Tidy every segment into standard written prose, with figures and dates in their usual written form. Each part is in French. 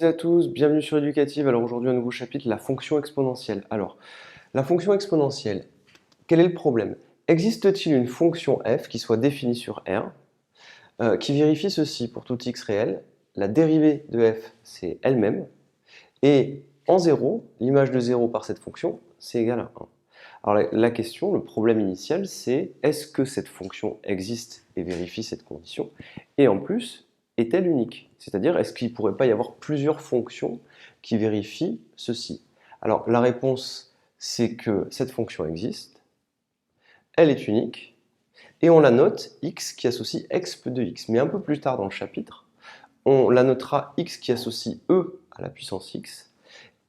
Bonjour à tous, bienvenue sur Éducative. Alors aujourd'hui un nouveau chapitre, la fonction exponentielle. Alors, la fonction exponentielle, quel est le problème? Existe-t-il une fonction f qui soit définie sur R, qui vérifie ceci pour tout x réel, la dérivée de f c'est elle-même, et en 0, l'image de 0 par cette fonction, c'est égal à 1. Alors la question, le problème initial, c'est est-ce que cette fonction existe et vérifie cette condition? Et en plus, est-elle unique? C'est-à-dire, est-ce qu'il ne pourrait pas y avoir plusieurs fonctions qui vérifient ceci? Alors la réponse, c'est que cette fonction existe, elle est unique, et on la note x qui associe exp de x. Mais un peu plus tard dans le chapitre, on la notera x qui associe e à la puissance x.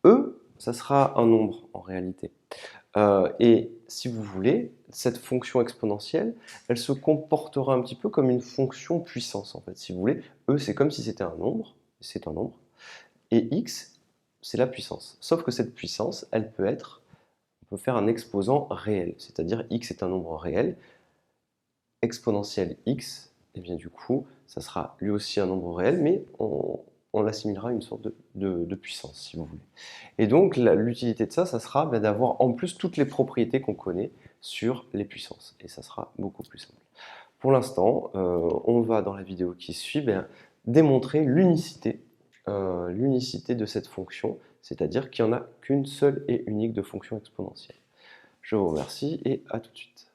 E, ça sera un nombre en réalité. Et si vous voulez, cette fonction exponentielle, elle se comportera un petit peu comme une fonction puissance en fait. Si vous voulez, E c'est comme si c'était un nombre, c'est un nombre, et X c'est la puissance. Sauf que cette puissance, elle peut être, on peut faire un exposant réel, c'est-à-dire X est un nombre réel, exponentielle X, et bien du coup, ça sera lui aussi un nombre réel, mais on l'assimilera à une sorte de puissance, si vous voulez. Et donc, l'utilité de ça, ça sera d'avoir en plus toutes les propriétés qu'on connaît sur les puissances. Et ça sera beaucoup plus simple. Pour l'instant, on va dans la vidéo qui suit démontrer l'unicité de cette fonction, c'est-à-dire qu'il n'y en a qu'une seule et unique de fonction exponentielle. Je vous remercie et à tout de suite.